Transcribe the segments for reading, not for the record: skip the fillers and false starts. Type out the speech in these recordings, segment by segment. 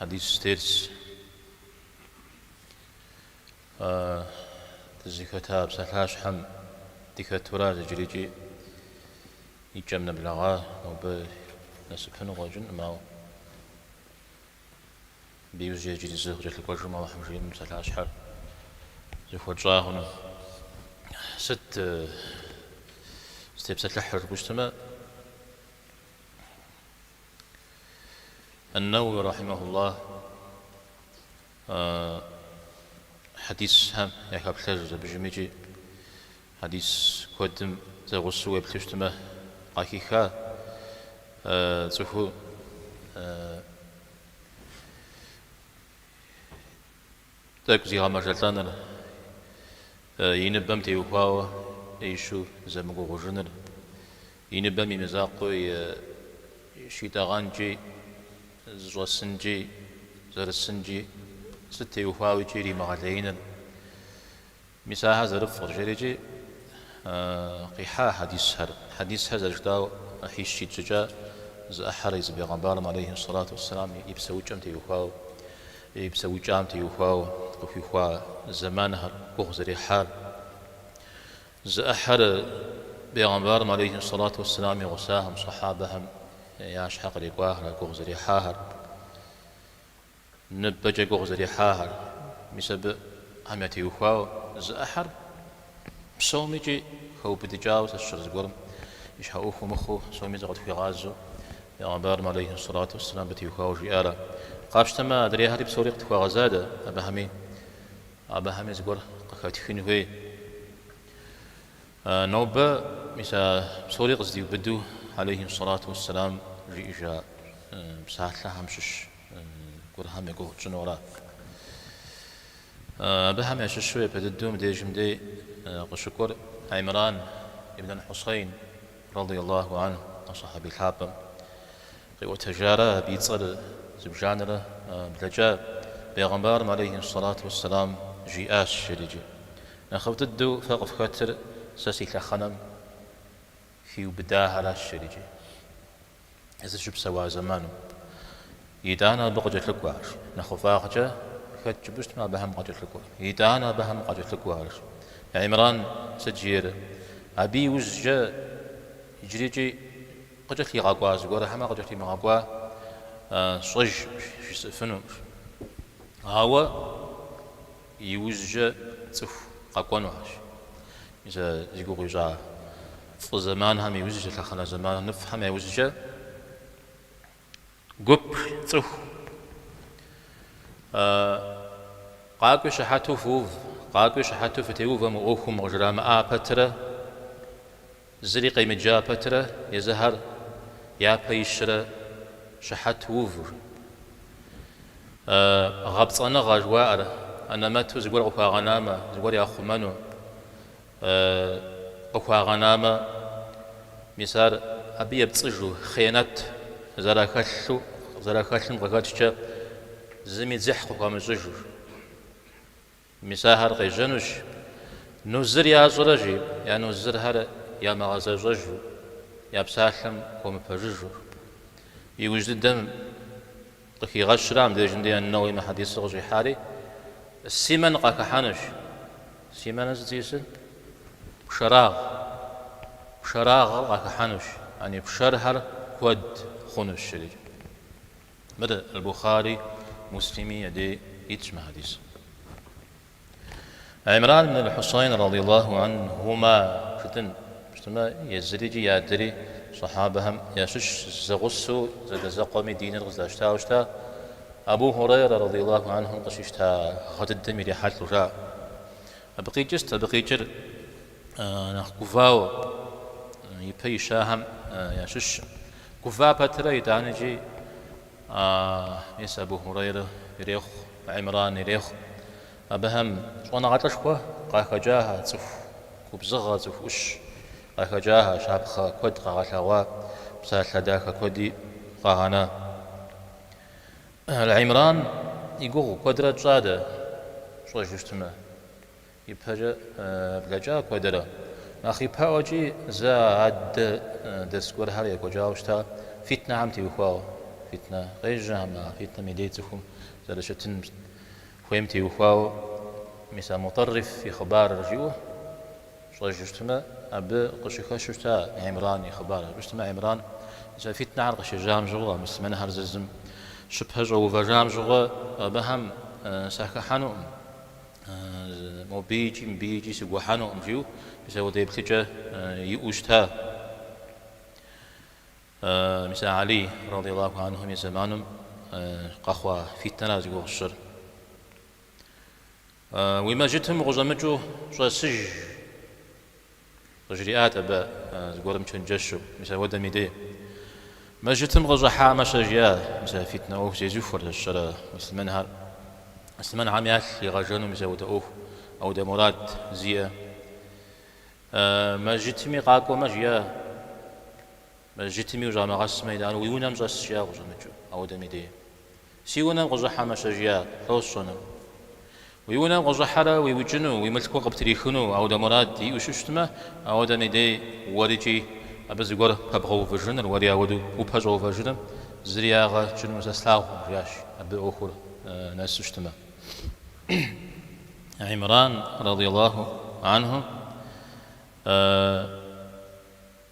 حديث تيرس تزي كتاب سلاش حم ديك تراز جريجي يجمنا بلغاه أو بنسبحن غاجن ما بيوزي جري زغ جت القجر ما وحمجي من سلاش حر زي فوجاه هنا ستيبسات لحر بجتمع النووي رحمه الله حديث هم يكاب تلجز بجميجي حديث قدم زي غصوة بتجتمع قاكيكا زفو تاك زي غامر جلتانا ينبم تيوخاو ايشو زي مقو غجنر ينبم يمزاقو شيطاغانجي زوسنجي زرسنجي ستي وفاوي جيري مغالينا مساها زرف جريجي قيحا حديث هذا جداو حيشي تجا زأحر يز بيغمبارم عليه الصلاة والسلام يبسوي جام تيوفاو يبسوي جام تيوفاو وفي خوا زمانها بغزري حال زأحر بيغمبارم عليه الصلاة والسلام وساهم صحابهم ياش حق ريقواه غوغزري حاهر نبجا غوغزري حاهر مسب هميتي يوخاو زأحر بسوميجي هو بدجاوز الشرز قرم يش هاوخو مخو سومي زغد في غازو يا غبار عليه الصلاة والسلام بتي يوخاو جيارا قابشتما دري هاري بسوريق تخوا غزادة أبا همي زغر قاكاتخين هوي نوبة مسا بسوريق زديو بدو عليه الصلاة والسلام ريجا بساعة لها همشش قرهم يقول جنورا بهم يششوي بددوم دي جمدي قشكر عمران ابن الحسين رضي الله عنه صحابي الحابم وتجارة بيتصل زبجانرة بلجا بيغمبار عليه الصلاة والسلام جياش شريجي نخوت الدو فقف خطر ساسي خنم في بداها لا الشريجي إذا شو بسوا زمانه يدانا بقجت لكوارش نخفاقجة خد ما بهم قجت لكوار يدانا بهم قجت لكوارش عمران سجير أبي وزجة يجريجي قجت لي غاقواز قورا هما قجت لي مغاقوا صج فنو هوا يوزجة تف قاقوانوهاش إذا يقول يجا في زمان هم يوزجة لخلا زمان نف هم يوزجة قب تف قاقو شحاتو فوف قاقو شحاتو فتيوف مؤوخو مغجرام آبترة زري قيمة جابترة يزهر يا بيشرة شحات ووفر غبطانا غاجوار أنا ما تزقور أخوة غنامة زقور يا أخو منو أخوة غنامة مسار أبي يبتصجو خيانات زراخلو غاجتشا زمي زحق ومزجو مساهر غيجنوش نوزر يا زرجي يا نوزر هر يا مغازجو يا بساحم ومبججو يوجد الدم قكي غشرام دي جندي النووي ما حديث غجي حالي السيمن قاك حانش سيمن زيسن بشراغ قاك حانش يعني بشرهر كود خونش شريج مدى البخاري مسلمي يدي يتشمع حديث عمران بن الحسين رضي الله عنهما فتن بشتما يزريجي يادري صحابهم يشش زغسو زد زقومي دين الغزاشتا أبو هريرة رضي الله عنه قششتا خد الدمي ريحات لجا أبقي جر نخكفاو يبي شاهم يشش كفا بترى يدانجي يس أبو هريرة يريخ عمران يريخ أبهم وانا غطشوا قاك جاها تف كبزغة تف وش قاك جاها شابخة كود قاغشوا بسال داك كودي قاغنا العمران يقول قدرة جادة شو جشتما يبهجا بلجا قدرة أخي باوجي زاد دسكور هاري كوجاوشتا فتنة عمتي وخواو فتنة غير جامعة فتنة ميديتكم زرشتن فهمتي وخاو مثلا مطرف في خبار رجوه شجتما أب قشكا شتا عمران خبار شتما عمران إذا فتنة على قشجام جوا مسمن هرزم شبه جو وجام جوا بهم ساكحانو مبيجي سجوحانو أمجيو بسوا ديبتجا يؤشتا مثل علي رضي الله عنهم يزمانهم قخوة فتنة زجوا الشر وما جتهم غزمجو سج رجريات أبا زجورم تنجشوا مثل ودا ميدي ما جتهم غزحا ما شجيا مثل فتنة أوه زيزوفر الشر مثل منهار مثل من عميات لغجانو مثل ودا أوه أو دا مراد زيا ما جتمي قاكو ما جيا ما جتمي وجامع غاس ميدان ويونام جاس شيا غزمجو أو دا ميدي سيونام غزحا ما شجيا توصنا ويونام غزحا ويوجنو ويملكو قبتريخنو أو دا مراد دي وششتما أو دا ميدي وريجي أبز يقول ببغو فجرن الوريا ودو وبهجو فجرن زرياغا شنو سلاغ رياش أبي أخر ناس شتما عمران رضي الله عنه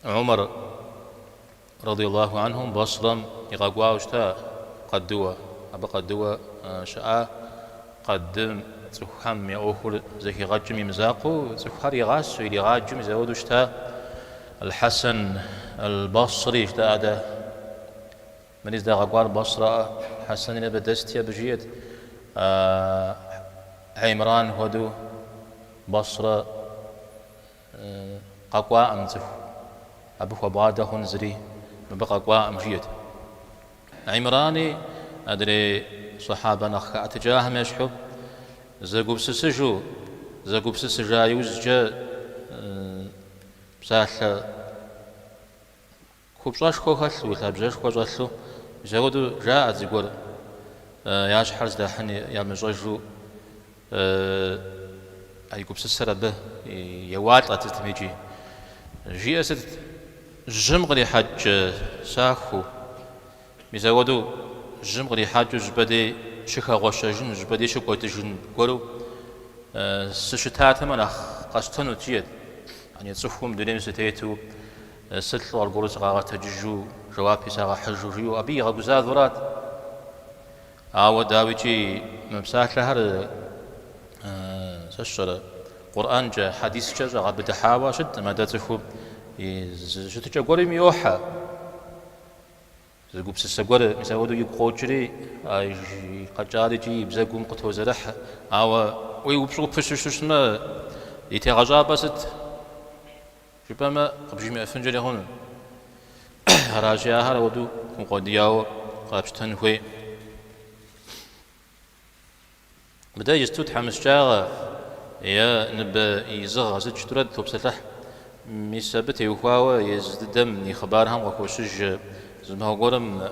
عمر رضي الله عنهم بصرم يقاقوا وشتا قدوا أبا قدوا شاء قدم تخم يأخر زكي غاجم يمزاقو تخر يغاس ويلي غاجم يزودو شتا الحسن البصري شتا أدا من إذا غاقوا البصرة حسن إلى بدستيا بجيد عمران هدو بصرة قاقوا أمزف أبو خبادة هنزري ببقى قاقوا أمجيد عمراني أدري صحابة نخ أتجاهم يشحب زقوب سسجا يوزجا بساحة كوبشاش كوخلو وثابجاش كوجلو زودو جاء زقور ياش حرز داحن يا مجرجو أيقوب سسرة به يوات أتتميجي جي أسد جمغري حج ساخو مزودو جمغري حج جبدي شكا غوشاجن جبدي شكوتجن قولو سشتات من قصتنو تيد يعني تصفهم دونيم ستيتو ستلو القرص غاغا تججو جوابي ساغا حجو جيو أبي غاقوزا ذرات آو داويجي ممساك لهر سشرة قرآن جا حديث جا غاب دحاوى شد ما داتفو شتجا قولي ميوحا زقوب سسقوري مساودو يبقوجري قجاري جي بزاقوم قطو زرح آو ويوبشو بشوشما يتغجا بست شبما قبجي أفنجري هون هراجيا هرا ودو مقودياو قابشتن هوي بدا يستوت حمس جاغا يا نبا يزغ زد شترد ثوب سلح ميسابت يوخاوا يزد دم يخبارهم وكوشج زمها قرم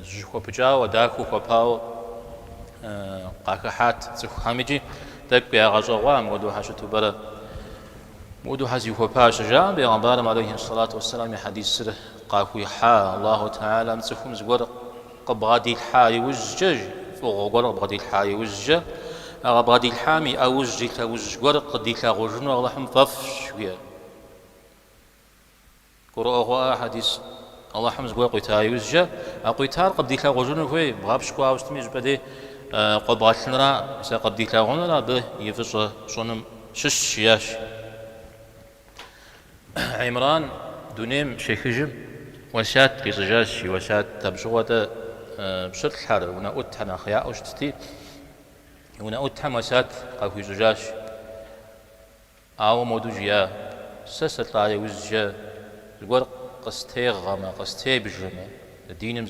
جخو بجاو داكو خباو قاكحات تخو حامجي تبقى يا غزوام ودو حاشتو برا ودو حزي خباش جام بيغمبارم عليه الصلاة والسلام حديث سره قاكو يحا الله تعالى متخوم زقور قبغادي الحالي وزجاج وغور بغدي الحاي وزجا بغدي الحامي أوزجي كوزج ورق قدي كغوجن الله حمفف شوية قرأ حديث الله حمز قوي قيتاي وزجا قيتار قدي كغوجن هوي بغابش كوا وستميج بدي قبغاتنا إذا قدي كغوجن به يفش شونم شش ياش عمران دونيم شيخجم وشات قيزجاش وشات تبشوته بشرط حار ونا أتحنا خياء وشتتي ونا أتحم وسات قاوي زجاج أو مودوجيا سست على وزجا الورق قستي غما قستي بجما الدين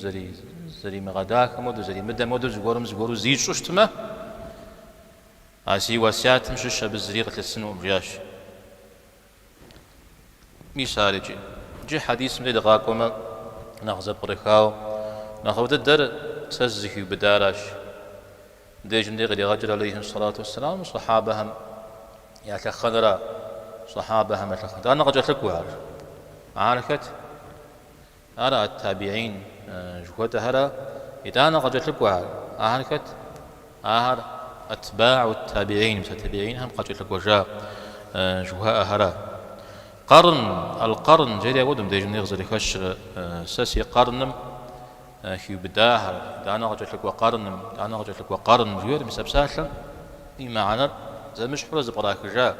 زري مغداك مودو زري مدة مودو زغورم زيد شوشتما أسي وسات مشش بالزريقة السنو مجاش مثال جي حديث من دقاقوما نغزب بريخاو ناخذ الدر تزكي بداراش ديجن دي غير رجل عليه الصلاة والسلام صحابهم يتخذرا صحابهم يتخذرا أنا قد أتركوا عاركت أرى التابعين جهود هلا إذا قد تلقوا أهلكت أهل أتباع التابعين مثل التابعين هم قد تلقوا جاء جهاء هلا قرن القرن جدي أودم ديجن يغزل يخشر ساسي قرنم في بداها دانا قد تلقوا قرنم دانا قد تلقوا قرن جيود مساب سهلا إما عنا زي مش حرز براك جاء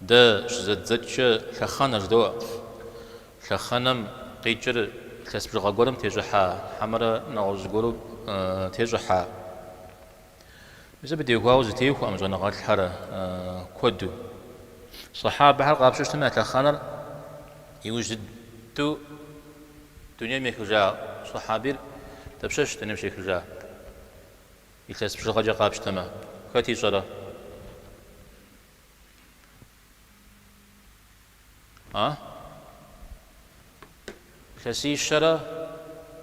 ده زدش شخانة جدوى شخانم قيجر كسب غورم تجحا حمرا نغز غورو تجحا بس بدي هواوز تيخو أم زونا غات الحرة كودو صحابة حلقة بشوش تما تخانر يوجد دنيا ميخجا صحابير تبشش تنمشي خجا يكسب غجا قابش تما كاتي صرا كسي شرا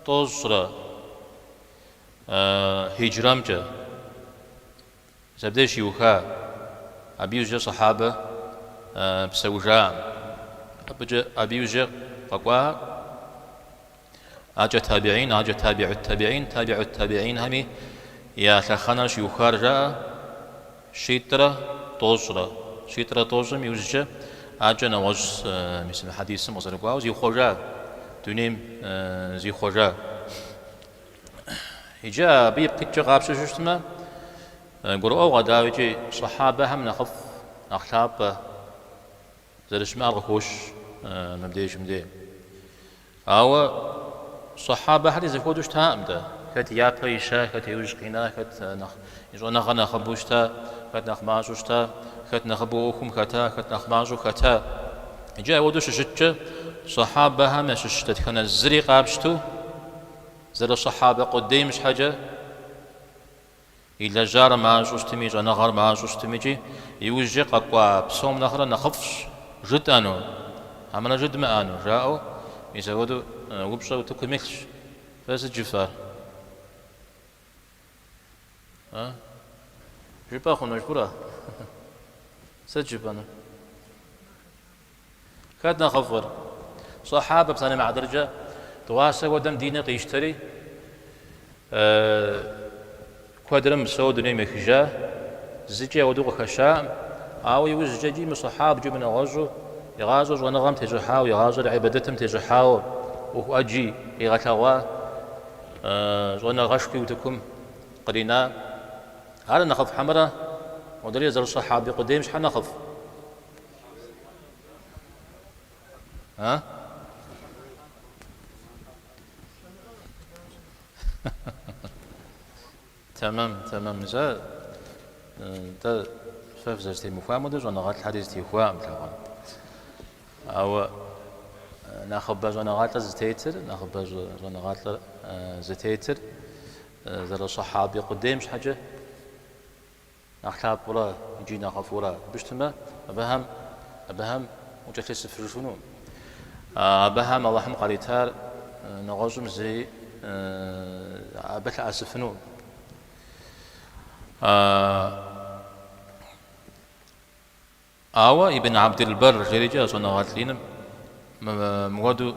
توزرا هجرامجا زبدش يوخا أبيوجا صحابة بسوجا أبيوجا قوا أجا تابعين أجا تابع التابعين همي يا شخناش يوخار جاء شيترا توزرا ميوجا أجا نواج مثل حديث مصر قوا زي خوجا دونيم زي خوجا إجا بيبقى تجاب شوشتما قرؤوا غداوجي صحابة هم نخف نخلاب زرش ما الغخوش مبديش مدي أو صحابة هذي زفودوش تام ده كت يابا يشا كت يوج قينا كت يجوا نخنا خبوشتا كت نخماجوشتا كت نخبوكم كت نخماجو كتا جاء ودوش شتى صحابة هم شتى كان الزري قابشتو زر الصحابة قديم مش حاجة إلا جار ما جوستمي جا نغر ما جوستمي جي يوجي قاقوا بصوم نخرا نخفش جد أنو عمنا جد ما أنو جاءوا يزودوا وبشا وتكملش فاس الجفار جبا خونا جبرا سجب أنا كاد نخفر صحابة بسانة مع درجة تواسى ودم دينه قيشتري كوادرم سود نيم خجا زجا ودو خشا أو يوزجي مصحاب جو من يغازو ونغم تجحاو يغازو عبادتهم تجحاو وأجي يغتوا ونغشكي وتكم قرينا هذا نخف حمرة ودري زر الصحابي قديم شحال نخف تمام زاد ده فاف زرتي مفهوم ده جونا غات الحديث تي فهم طبعا او ناخذ جونا غات زتيتر ناخذ جونا غات زتيتر زر الصحابي قدام ش حاجه نخلاب ولا يجي ناخذ ولا بشتما ابهم وجلس في الفنون ابهم اللهم قريتها نغزم زي بتع الفنون آوا ابن عبد البر جريجا صنع غاتلين مودو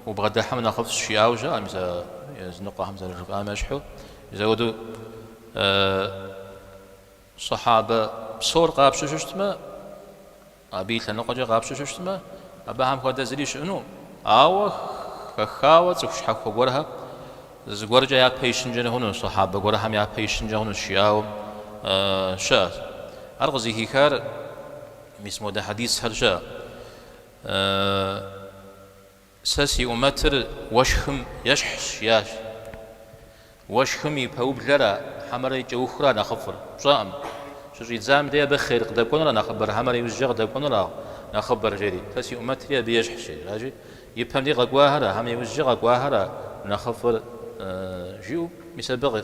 وبغدا حمنا خفص شياو جا مثلا يزنقا حمزة الرفقا مشحو يزودو صحابة بصور قاب شوشتما أبيت لنقجا قاب شوشتما أبا هم خدا زلي شنو آوا خاوة وشحا خورها زغورجا يا بيشنجا هونو صحابة غورها هم يا بيشنجا هونو شياو شاء أرغزي هيكار مسمو ده حديث هرجا ساسي أمتر وشهم يشحش ياش وشهم يبهوب لرا حمري جوخرا نخفر صام شو يتزام ده بخير قد يكون لنا خبر حمري يوجه قد يكون لنا نخبر جدي ساسي أمتر يا بيشحش راجي يفهم لي قواهرا هم يوجه قواهرا نخفر جيو مسبق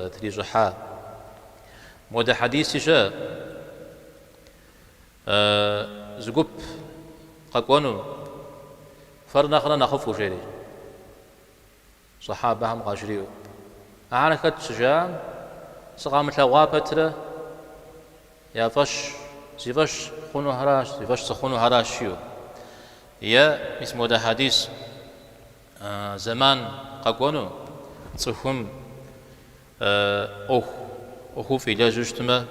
تريجحا مودا حديث جاء زقب قاقونو فرنا خنا نخفو جري صحابة هم غاشريو أنا كت شجام سقام تلوابتره يا فش زفش خونو هراش زفش سخونو هراشيو يا اسمه ده حديث زمان قاقونو صحهم أخو في لاجشتما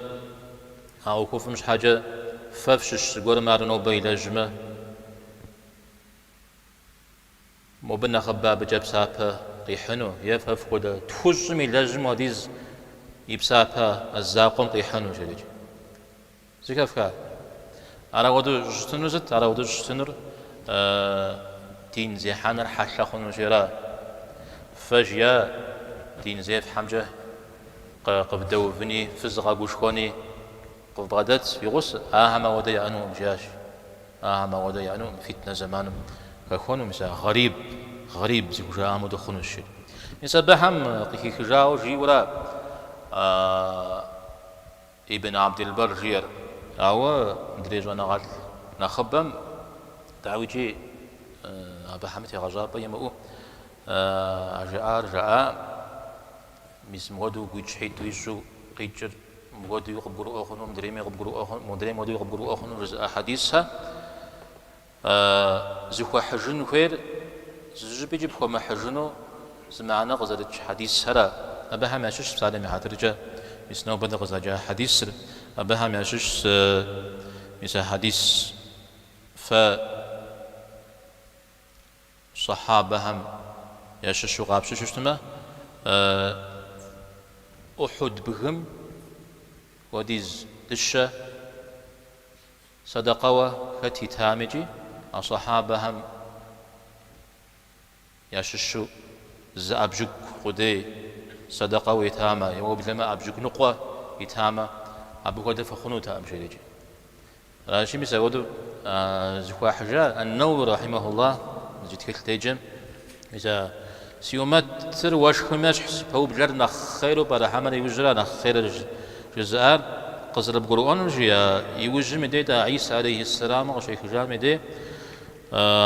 أو خوف مش حاجة ففشش قول مارنو بيلاجما مو بنا خباب جاب سابا قيحنو يفف قد تخزمي لازم وديز يبسابا الزاقم قيحنو جديد زي كيف على ودو جستنو زت على ودو جستنر دين زي حانر حشاخون وجرا فجيا دين زي في حمجة قبدو فني فزغا قوشخوني قبضت في غس ما ودي أنو مجاش ما ودي أنو فتنة زمان كخونو مثلا غريب زي وجا عمود خونو الشيء مثلا بهم قيكي خجاو جي ولا ابن عبد البر جير أو دريج وانا غال نخبم دعوجي أبا حمتي غجاب يمؤ جاء ميسم غدو قيتش حيت ويشو قيتشر مغدو يقبرو أخنو مدريم يقبرو أخنو مدريم غدو يقبرو أخنو رزق حديثها زخوا حجن خير زجبي جيب خوا محجنو سمعنا غزرت حديث هرا أبا هم يشش سالم حترجع مسنو بدل غزرت حديث أبا هم يشش مثل حديث ف صحابة هم يشش وغابش شتما أحد بهم وديز دشة صدقوا ختي تامجي الصحابة هم يششوا زأبجك خدي صدقوا يتاما يوم بلما أبجك نقوة يتاما أبو هذا فخنو تام شيء راشي مسودو زخوا حجة النووي رحمه الله جيت كتيجم إذا سيومات تر واش خماش هو بجرنا خير وبرا حمر يوجرنا خير جزار قصر بقرآن جيا يوجم مديدا عيسى عليه السلام وشيخ جام مدي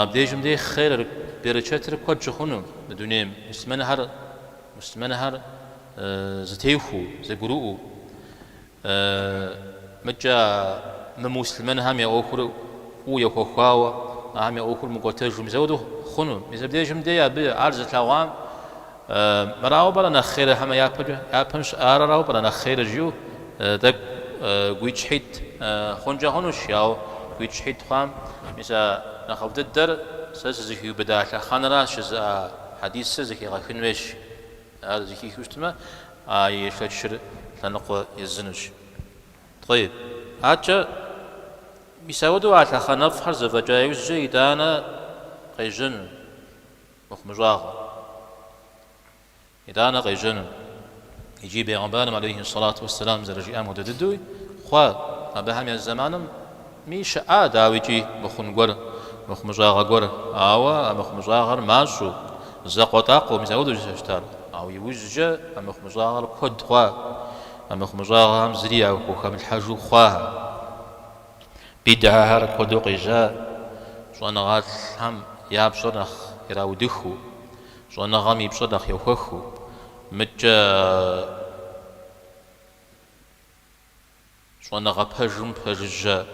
بديجم دي خير برشتر قد جخونم الدنيا مستمنهر زتيفو زقروء مجا مسلمان هم يأخر ويأخوا هم يأخر مقتدر مزودو خنو إذا بديجم دي أبي عرض العوام مراو برنا خير هم يابمش راو برنا خير جو دك قويتش حيت خنجا خنوش ياو قويتش حيت خام مثلا نخبط الدر سأزكي بدأ خانرا شز حديث زكي غفنوش هذا زكي كوشتما يشتشر لنقوى يزنوش طيب هاتشا يسودوا على خنف حرز فجايوش جيدانا قيجن مخمجاغ إدانا قيجن يجي بيغمبانم عليه الصلاة والسلام زرجي أمود ددوي خوا أبهم يا الزمان ميش داويجي مخنقر مخمجاغ قر أو مخمجاغر ماشو زقطاق ومزودو جشتار أو يوجج مخمجاغر كد خوا مخمجاغ هم زريع وخم الحجو خواها بدعة هر كدو قيجا شو أنا غاد هم يابشرخ يراودخو شو أنا غام يبشرخ يوخخو متجا شو أنا غاب هجم هججا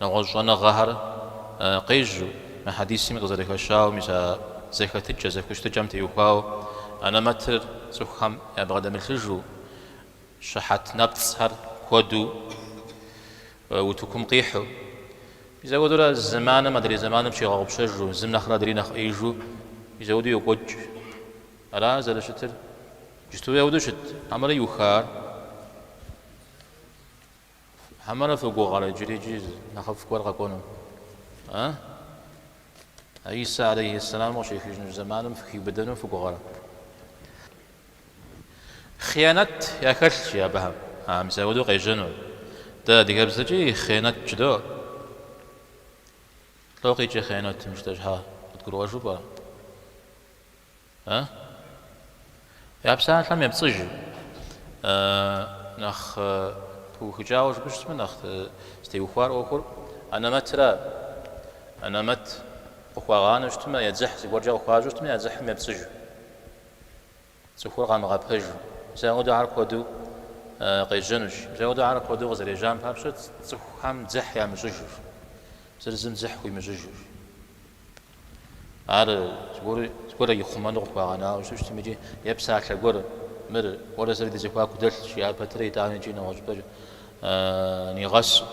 نقول شو أنا غهر قيجو ما حديثي مغزرك الشاو مسا زيك تجا زيك تجمت يوخاو أنا متر سخم يبغى من الخجو شحت نبتسهر كودو وتكم قيحو يزودوا له الزمان ما أدري زمان بشي غاب شجو زمن أخرى أدري نخ إيجو يزودوا يوقج ألا زاد شتر جستوا يودو شت عمره يخار همنا فوقو على جري جيز نخف كورقة كونو عيسى عليه السلام وشيخ زمان في بدنه فوقو على خيانة يا كرش يا بهم مسودوا قيجنو ده ديك بزجي خيانة جدو لو قيجي خيانة مشتجها تقولوا أجوبة يا بساعة لم يبصج نخ تو خجاوش بس من نخ استيوخار أخر أنا مت أخوان اشتما يتزح زوجة أخوان اشتما يتزح مبصج سخور قام غابهج زاودو عارك ودو قيجنوش زاودو عارك ودو غزري جام بابشت سخام زح يا مججوش سرزم زح وي مججوش زغور يخمن قوانا وشوش تمجي يبسا زغور مر ولا زرد زكوا كدل شيا بتري تاني جينا وجبه نيغاس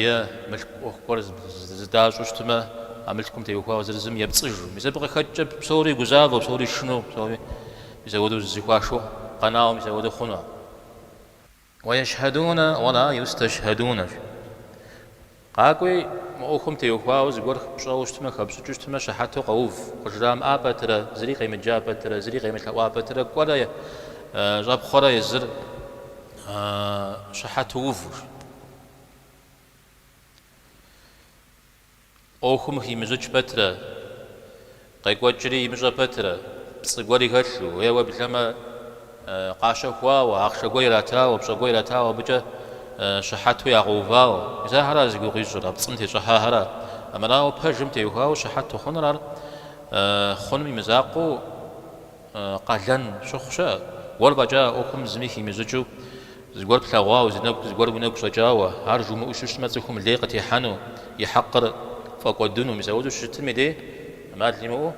يا ملك قرز زداش وشتما عملتكم تيوكوا وزرزم يبصجو ميزبغ خجب بصوري غزاف وبصوري شنو بصوري يزودوا زكوا شو قناهم يزودوا خنا ويشهدون ولا يستشهدون قاقوي مؤخم تيوكوا زغور بصوشتما خبصجوشتما شحاتو قوف قجرام ابتر زري قيمه جابتر زري قيمه لوابتر قولا جاب خورا يزر شحاتو وفر أوهم هي مزوج بترة قيقوجري مزوج بترة بسقوري هالشو هي وبلما قاشة خوا وعقشة قويراتها وبسقويراتها وبجا شحاتو يعوفاو إذا هرا زقوري جرا بسنتي شحا هرا أما لا وبهجم تيوها وشحاتو خنرار خنمي مزاقو قالن شخشة والبجا أوهم زميكي مزوجو زقور بلاغوا وزنوك زقور بنوك شجاوة هرجو مؤشش ما تكون ليقة يحنو يحقر فقدنهم يزودوا الشتم دي ما لمو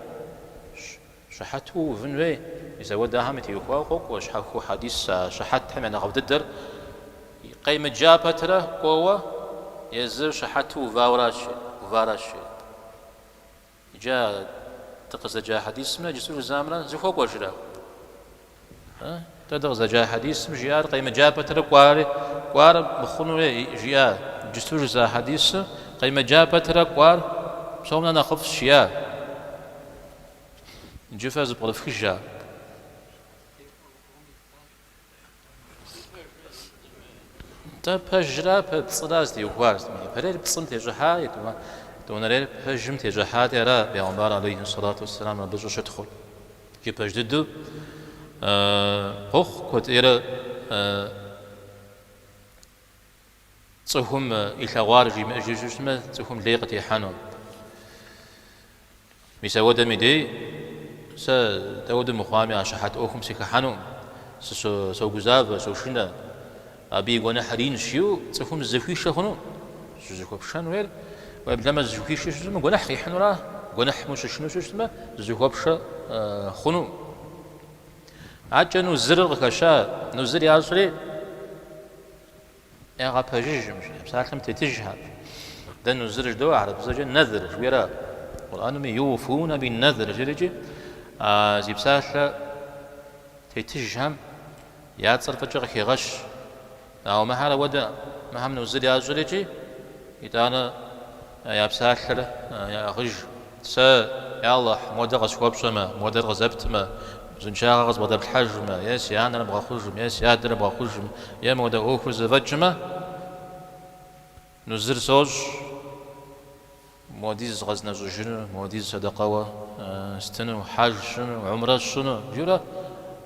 شحته فنوي يزودها هم تيوكوا قوق وشحخو حديث شحت من غبد الدر قيمة جابتره قوة يزر شحته وفاراش جاء تقصد جاء حديث من جسور الزامرة زفوق وجرا تدغز جاء حديث من جيار قيمة جابتره قوار بخنوي جيار جسور الزا حديث قيمة جابتره قوار صومنا نخف الشيا نجفز بغلفخجا تا بجرا بتصلاز دي وقارز برير بصم تجها يتوا دونرير بجم تجها ترى بيغمبر عليه الصلاة والسلام بجوش تدخل كي بجددو قخ كتير تهم إلغارجي مأجوجما تهم ليقتي حنون مسود مدي س تود مقامي عشحات أوهم سك حنون سو جزاب سو شنا أبي قنا حرين شيو تهم الزفيش خنون زكوب شان وير وبلما الزفيش شنو قنا حي حنورا قنا حمش شنو شنو زكوب شا خنون عجنو زرق كشا نزر ياسري يا غابجيج مش بصراحة تتجهب لأنه الزرج دو عرب زوجة نذر ويرا والآن يوفون بالنذر جريجي زي بصراحة تتجهم يا تصرف جرك يغش أو ما هذا ودا ما هم نوزر يا جريجي إذا أنا يا بصراحة يا غج س يا الله مودر غسوب سما مودر غزبت ما زنشاغ غز بدر الحجم يا سيان أنا أبغى خجم يا سياد أنا أبغى خجم يا مودا أوكل زفجمة نزر سوج موديز غزنا زوجنا موديز صدقة استنو حاج شنو عمره شنو جورا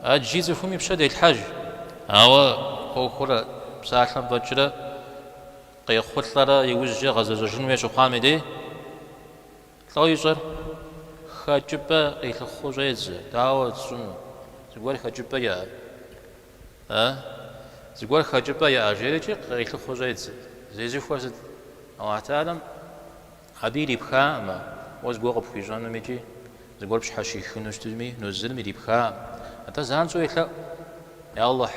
أجيز فمي بشدة الحاج هوا أوكل بساعة بجرا قيخوت لرا يوجه غز زوجنا يشو قامدي طايجر خاجبة قيل خوجيز داوت شنو زقول خاجبة يا زقول خاجبة يا أجيرتي قيل خوجيز زي فوزد أو أعتالم عبيري بخام وزقول بخيجان ميجي زقول بش حشي خنوش تدمي نزل ميري بخام أنت زان سوي خلا يا الله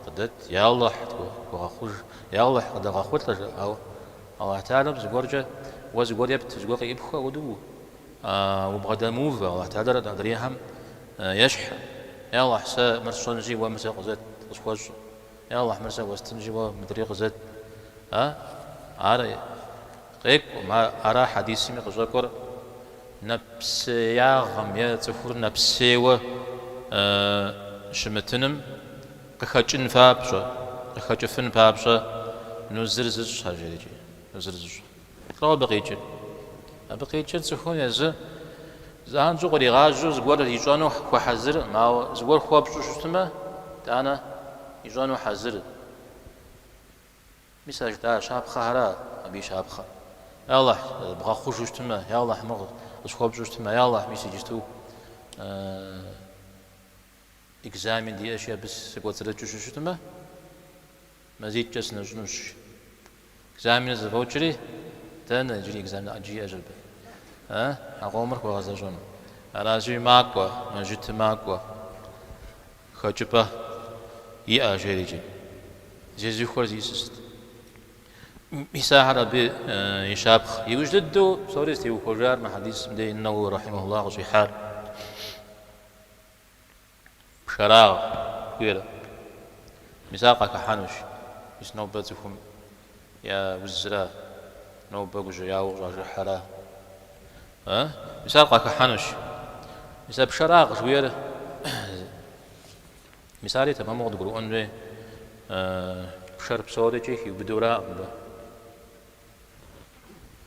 قدت يا الله تقول يا الله قد غاخوت أو أعتالم زقول جا وزقول يبت زقول يبخا ودو وبغدا موفا الله تعالى دريهم يشح يا الله حسا مرسون جي ومسا قزت أسواج يا الله مرسا وستنجي ومدري قزت عاري قيك ما أرى حديثي مقزاكور نفس يا غم يا تفور نفس و شمتنم قخجن فابشة قخجفن فابشة نزرزش هاجريجي نزرزش قرأ بقيجن بقيجن تكون يز زان زغري غاجو زغور يجانو وحزر ما زغور خواب شوشتما تانا يجانو حزر مساج دا شاب خهرا أبي شاب خ يا الله بغا خوشتما يا الله مغ خواب شوشتما يا الله مسجتو إكزامين دي أشياء بس قلت لك شوشتما مزيد جسنا جنوش إكزامين زفوتشري تانا جري إكزامين أجي أجل أقومر كوغازجون على جي ماكوا جت ماكوا خجبة يا جريجي جزء خرجيست مساحة ب يشابخ يوجد سوريستي وكرار مع حديث مدي إنه رحمه الله وصحار شراغ كبيرة مساقة كحانوش يسنو بتفهم يا وزراء نو بقول يا وجه حلا مساقة كحانوش مساب شراغ كبيرة مثالي تمام وقت يقولون إنه شرب سودة شيء بدورة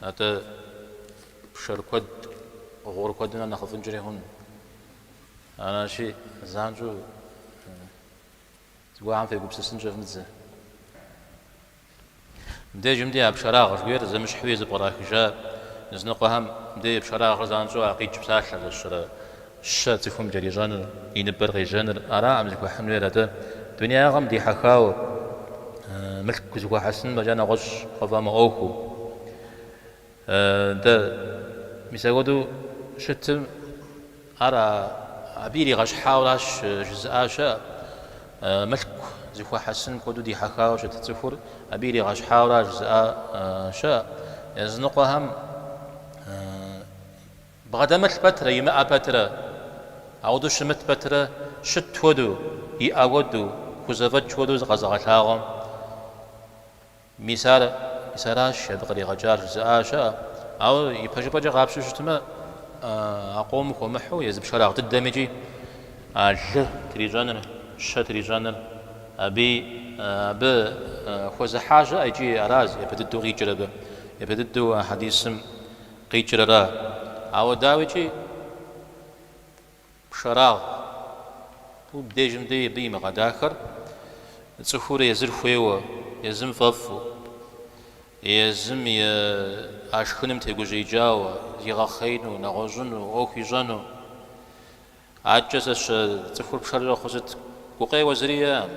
هذا شرب قد غور قدنا نخافون جريهون أنا شيء زانجو تقول عم في قبضة سنجف متزه بدي جمدي بشراغ غير زي مش حويز براك جاء نزنقهم بدي بشراغ زانجو عقيد بساحة الشراغ الشات يفهم جري جانر ينبر غي جانر أرا عم زكوا حمل هذا دنيا غم دي حكاو ملك زكوا حسن مجانا غش خفام أوكو ده مساودو شتم أرا عبيري غش حاولاش جزء ملك زكوا حسن كودو دي حكاو شتتفر عبيري غش حاولاش جزء شاء يزنقهم بغدمت بترة يما بترة عودو شمت بترة شت ودو يأودو كوزفت ودو غزغتاهم مساراش بغري غجار زاشا أو يبجبج غابشو شتما أقوم ومحو يزب شراغ تدمجي تريجانر تريجانر أبي خوز حاجة أجي أراز يبدو غيجرب يبدو حديثم غيجرا أو داويجي شراغ بديجم دي بيم غداخر تسخور يزر خويو يزم ففو يزم أشخنم تيجوجي جاو يغخينو نغوزنو أو خيجانو عجزش تسخور بشرا خوزت قوقي وزريا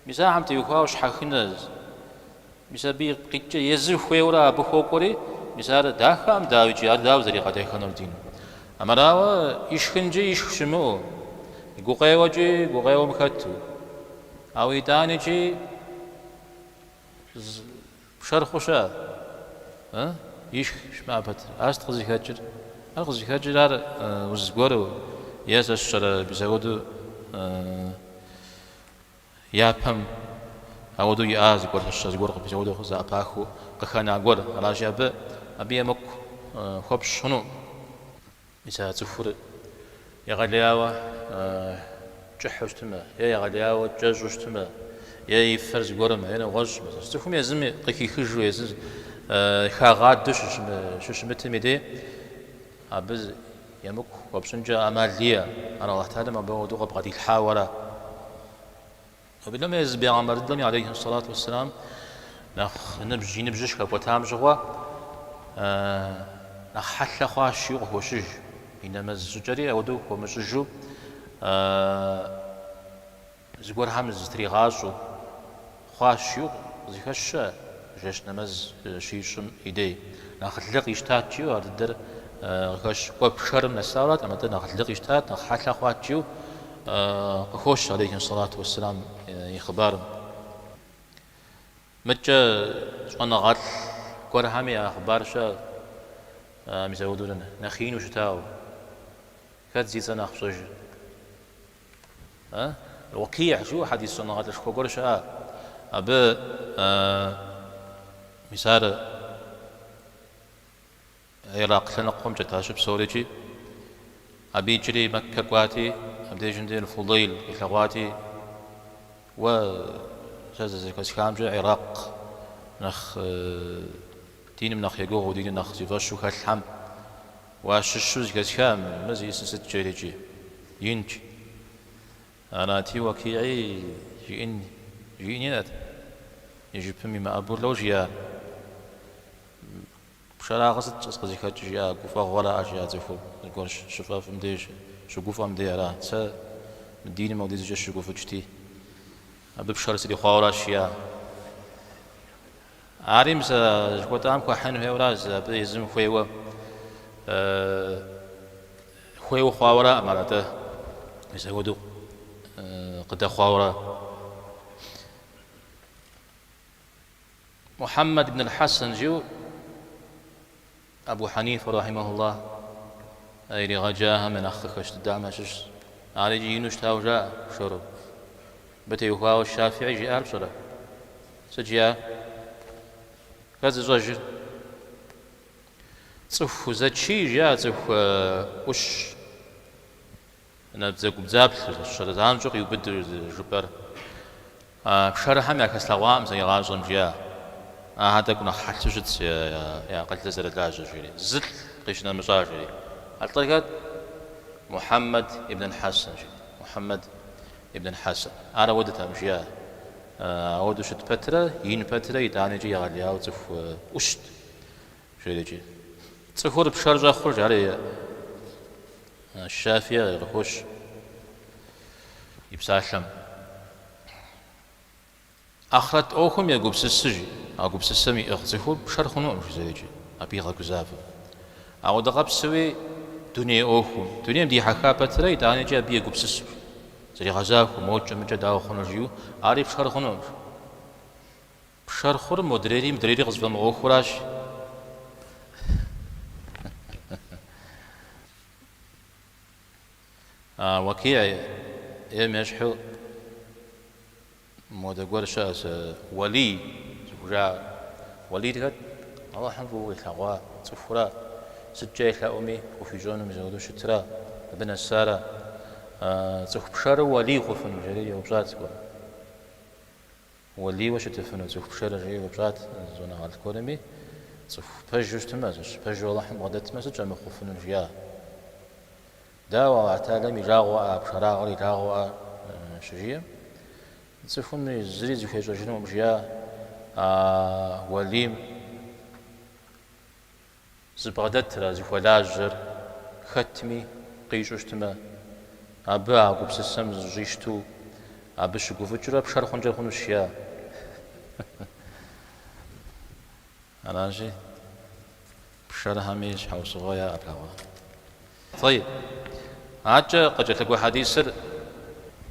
مسا عم تيوخاوش حخنز مسا بي قيتش يزر خويو را بخوكوري مسا داخام داويجي داو زري قداي خنور دينو أما راوا يشخنجي يشخشمو قوقيوجي قوقيو مكتو أو يدانيجي بشرخوشا يشخ ما بتر أست خزي خجر الخزي خجر هذا وزقورو ياس الشر بيزودو يابهم أودو ياز قور الشر قور بيزودو خزا أباخو قخنا قور على جاب أبي مك خب شنو مثلا تفور يغلياوا جحوشتما يا يغلياوا جاجوشتما يا يفرز قرم هنا غش بس تفهم يا زمي قيكي خجو يزز خاغات دش شو متمدي أبز يمك وبسنجا أمالية أنا الله تعالى ما بودو قبضي الحاورة وبلما يزبي عمر الدم عليه الصلاة والسلام نخ نبجش كبوتام جوا نخ حتى خاش يغو شج إنما الزجري أودو ومسجو زغور همز تريغاشو خاشيو زيكش جش نمز شيشم إيدي نخلق يشتاتيو هذا غش وبشرم نسارات أما نخلق يشتات نخلق خواتيو خوش عليه الصلاة والسلام يخبار متى أنا غال كورهامي أخبار شا مزودون نخين وشتاو كات زيزنا خصوج الوقيع شو حديث صنعات الشكوكور شاء أبى مثال العراق سنقوم جتاشب سوريجي أبي جري مكة قواتي أبدي جندي الفضيل إخواتي و جزء كام جاء العراق نخ دين من نخ يجوه ودين نخ زفاش وكالحم واششوز كام مزي سنست جريجي ينجي أنا تي وكيعي جيني نات يجي بمي ما أبور لو جيا بشرا غصت أسقزي خد جيا قفا ولا أشياء زفو نقول شفاف مديش شو قفا مدي على سا مديني ما وديز جش قفا جتي أبي بشرا سدي خوارا أشياء عارم سا قطعم كحن هي وراز أبي يزم خويوا خوي وخواورا مالته يسودو قد خواورا محمد بن الحسن جو أبو حنيفة رحمه الله أي رجاها من أخك اشتدامش على جينوش تاوجا شرب بتي وخاو الشافعي جي ألف صلاة سجيا كذا زوج صف زتشي جا صف وش أنا بزاق بزاب الشرطان جو يبدر جبر بشرحهم يا كسلوام زي غازم جا هذا كنا حتجت يا قلت زر لاجر جري زل قيشنا مزاجري الطريقة محمد ابن الحسن محمد ابن الحسن أنا ودت أمشيا أود شت بترة ين بترة يداني جي عليها وتصف وشت شيء جي تصفور بشرجة خرج عليه الشافية الخوش يبساشم أخرت أوهم يقوب سسجي أقوب سسمي أخذفور بشرخنو مش زي جي أبيغا كزافة أو دغب سوي دنيا أوهم دنيا دي حكا بترة يداني جي أبي يقوب سسجي زي غزاف وموجة من جدا خنوجيو عارف شهر خنوج بشهر خور مدريري غزبا مغوخوراش وكيع يمشحو مودا قول شاس ولي زوجا ولي تقد الله حنفو يتلغوا تفورا سجاي أمي وفي جونم زودو شترا ابن السارة تخبشر ولي خفن جري وبزات ولي وش تفنو تخبشر جري وبزات زونا على الكورمي تخبش تمازش بج والله حم غدت تمازش جم خفن جيا داوا تعلم يجاوا بشرا علي جاوا شجية تفهم زري زي جنوب جيا وليم زبغدت رازي فلاجر ختمي قيشوش تما أبا عقب سسم زيشتو أبا شقوف جرب شر خنجر خنوشيا أنا جي بشر هميش حوس غاية أبلغوا طيب عجة قد جتلقوا حديث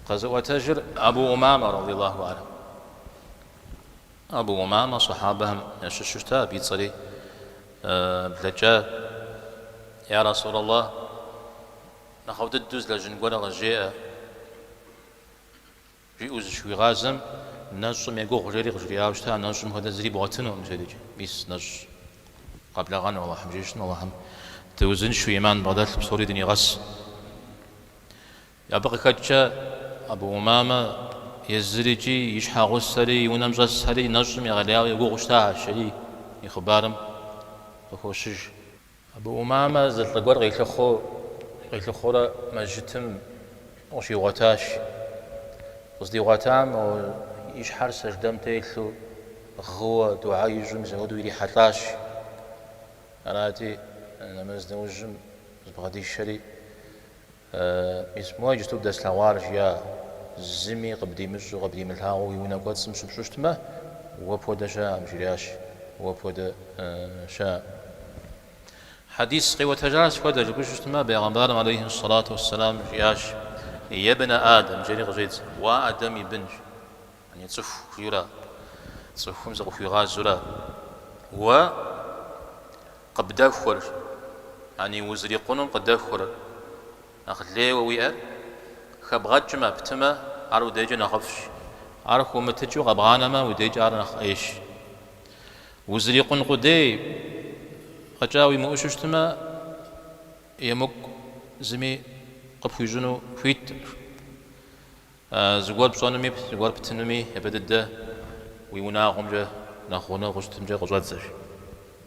قزوة تجر أبو أمامة رضي الله عنه أبو أمامة صحابهم يششتا بيتصلي بلجا يا رسول الله نخوض الدوز لجنقونا غجيئة جيئوز شوي غازم نجم يقول غجيري غجيري عاوشتا نجم هذا زري بغتنو مشاهدي بيس نج قبل غانا والله هم جيشنا والله هم توزن شوي إيمان بغدات بصوري دني غس يبقى كتشا أبو أمامة يزري جي يشحاغو السري ونمجا السري نجم يغلياو يقول غشتا الشري يخبارم وخوشج أبو أمامة زلت لقور غير خورا مجتم وشي غتاش قصدي غتام ويش حرس جدام تيلو غوا دعاء يجم زودو يري حتاش أنا أتي نمز نوجم بغدي الشري اسمه يجتو داس لوارج يا زمي قبدي مجو قبدي ملهاو يونا قد سمشو بشوشتما وبودا شا مجرياش وبودا شا حديث قوة تجارس فدا جبوش ما بيغمبار عليه الصلاة والسلام جياش يا ابن آدم جري غزيت وآدم يبنج يعني تصف يرى تصف مزق في غاز يرى و قد دافور يعني وزري قنون قد دافور أخذ ليه وويأ خبغات جمع بتما عرو ديجا نخفش عرو متجو غبغانا ما وديجا عرو نخ ايش وزري قن قدي خجاوي مؤششتما يمك زمي قبخي جنو فيت زغور بصونمي زغور بتنمي يبدد ويونا غمجة ناخونا غشتمجة غزوات زج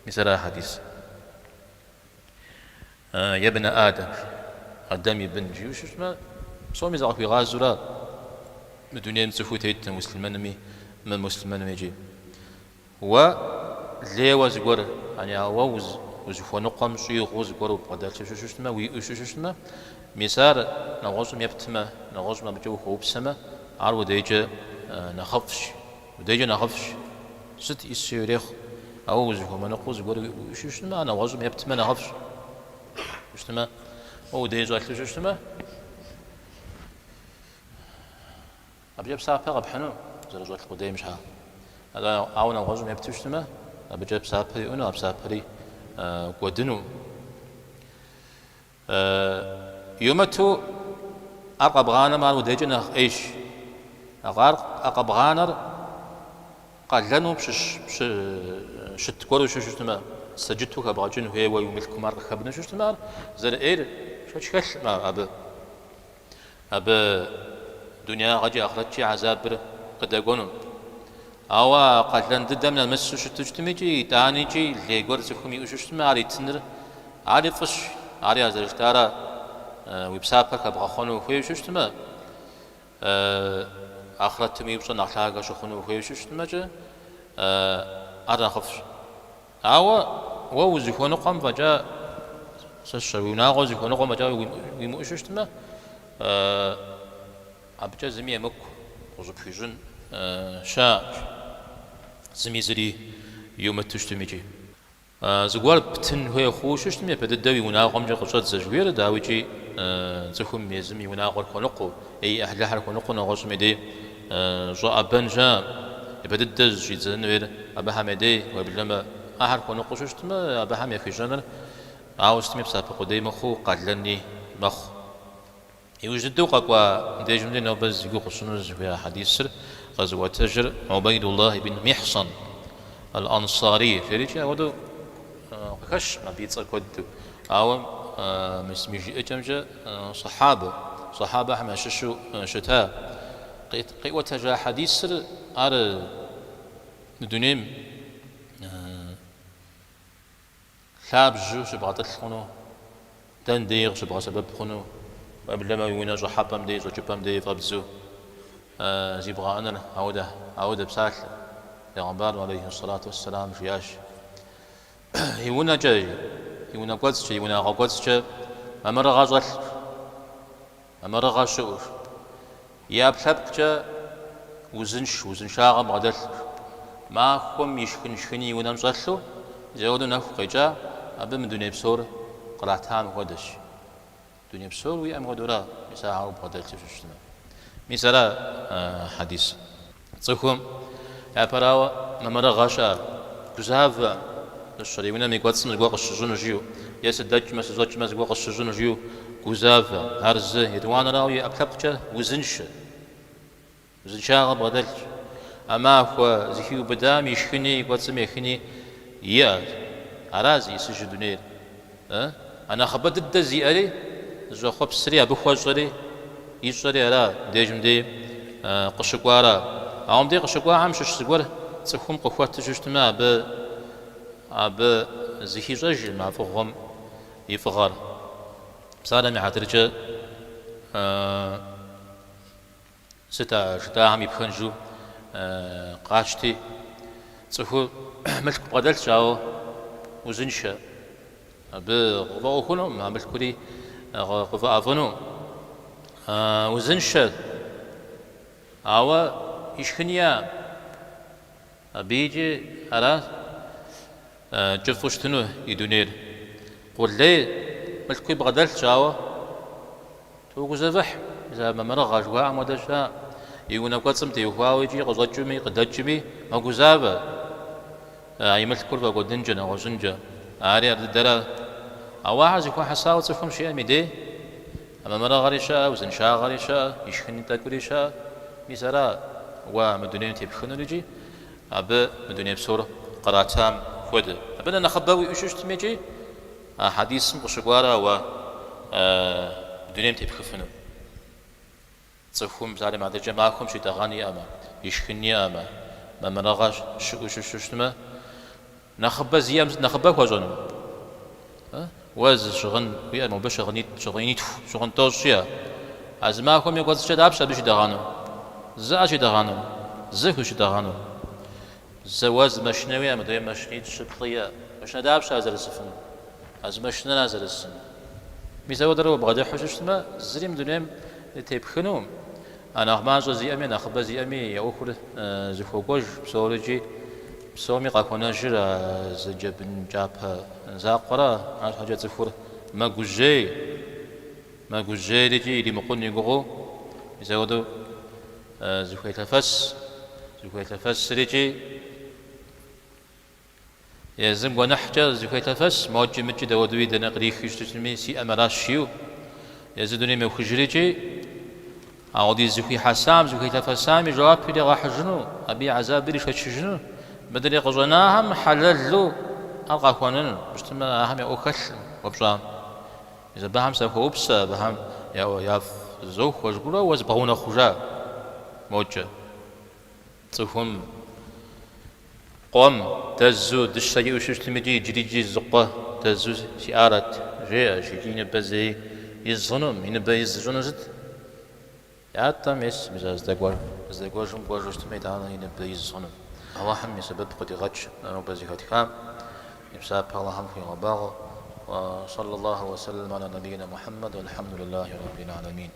مثلا حديث يا ابن آدم قدامي بن جيوش ما صومي زعق في غازورا الدنيا مسفوتيت مسلمان من مسلمان يجي و ليه وزغور يعني واوز وزفو نقم شيوخ وزغور بقدر شوشما ويشوشما مسار نغوصم يبتما نغوصم بجو خوب سما عرو ديجا نخفش وديجا نخفش ست يسيريخ أو وزفو ما نقوز غور ويشوشما نغوصم يبتما نخفش شتما وديجو أكل شتما أبجاب سافة قبحنو زرجوا القديم شها هذا عاون الغزو يبتشتما أبجاب سافة يونو أبسافة قدنو يومتو أرقب غانا ما وديجنا إيش أرقب غانا قال لنو شتكورو شتما سجدتو كباجن هي ويملكم مار خبنا شتما زر إير شكل ما أب دنيا غجي آخرتشي عذاب قد يقولون أو قال لن دم المس شتجتميجي تانيجي ليقول زخمي وشتما على تنر على فش على هذا الاشتارا ويبسابك أبغى خونو خوي شتما آخرتمي يبصن أخلاق شخونو خوي شتما جا أنا خفش أو ووزخونو قام فجاء سشوينا غزخونو قام فجاء ويموشتما أبجا زمي مك وزب فيجن شاج زمي زري يوم تشتميجي زغوال بتن هو خوش تشتمي بددوي وناقم جا قصد زجوير داويجي زخم ميزمي وناقر كنقو أي أهل حر كنقو نغش مدي جو أبنجا بددز جي زنوير أبا حمدي وبلما أهل كنقو شتما أبا حمي في جنر عاوزتمي بسابق قدي مخو قلني مخ يوجد قاقوا ديجمدي نوبز يقول خصوصا في حديث غزوة تجر عبيد الله بن محصن الأنصاري فريجي ودو خش ما بيتصل كود أو مسميجي أجمجة صحابة حما ششو شتاء قيوة تجا حديث على دونيم خاب جو شبعت الخنو تندير شبع سبب خنو وبلما يونا جو حبام دي جو جبام دي فابزو زيبغا أنا عودة بساك لغنبار عليه الصلاة والسلام فياش يونا جاي يونا قدس يونا قدس أمر غازل أمر غاشور يا بحبك جا وزنشاغ مغدل ما خم يشخني يونا مزلو زودو نفق جا أبي من دنيا بسور قرأتها مغدش دنيا بسور ويا مغدورا مساء عرب غدل تشتنا مثلا حديث صخم يا براوا نمر غاشا كزاف الشريونا ميقواتسن الواقع الشجون جيو يسدج ما سزوج ما الواقع الشجون جيو كزاف هرز يدوان راوي أكلبجة وزنشا غدل أما هو زكيو بدام يشخني يقواتسم يخني يا أرازي سجدونير أنا خبرت الدزي أري زو خب سريع بخوجري يشري على ديجمدي قشقوارا عمدي قشقوا عم ششقور تخم قوات تجتمع ب زكي رجل مع فوقهم يفغر بسالة معترجة شتا عم يبخنجو قاشتي تخو ملك بدل شاو وزنشا بغضاء كنو ما ملكولي غضاء فنو وزنشا أو إشخنيا بيجي على جفوشتنو يدونير قول لي ملكوي بغدل شاو توقو زفح إذا ما مرغ جوا عمودشا يونا قصم تيوهاو يجي قصدجمي قدجمي ما قزابة يملكوا بقدنجنا وزنجا عاري الدرا أو واحد يكون حساوة تفهم شيء ميدي أما مرة غريشة وزنشا غريشة يشخني تاكوريشة مثلا ومدنيا تبخنو لجي أب مدنيا بسورة قراتام خود أبدا نخبوي إيش تميجي حديث مقشقوارا و مدنيا تبخفنو تصفهم زاري مع درجة معكم شي تغاني أما يشخني أما ما مرة شو تما نخبة زيام نخبة وجنو واز شغن ويا مو باش شغنيت شغن توشيا ازماكم يقول شي دابش بش دغانو زاش دغانو زخش دغانو زواز مشنوي ام دايما مشنيت شبطيه باش دابش هذا السفن از مشنا نازل السن ميزاو درو بغدا حوشش ما زريم دنيم تيبخنوم انا ما زي امي نخبه زي امي يا اخر زفوقوج بسولوجي بسومي قاكونا جرا زجبن جابها زاقرا عاد حاجة زفور ما قجي لجي اللي مقني قغو يزودو زكوية الفس لجي يزم ونحجة زكوية الفس موجي مجي دودوي دنا قريخ يشتمي سي أمراش شيو يزدوني موخجريجي عودي زكوية حسام زكوية الفسام جواب بيدي راح جنو أبي عذاب بيدي شوية جنو بدري قجناهم حللو ألقى خوانن بجتما أهم يأوكل وبجام إذا بهم سوف أبسا بهم يا زوج وجبرا وزبغونا خجا موجة تفهم قوم تزو دشتاجي وشتمجي جريجي زقة تزو سيارات جاء شيجين بزي يزنم هنا بيزجون زد يا تامس مزاز دقور جم قور جشتمي تعالى هنا بيزجون الله هم يسبب قدي غش أنا بزي هتكام يبساب الله هم في غباغ وصلى الله وسلم على نبينا محمد والحمد لله رب العالمين.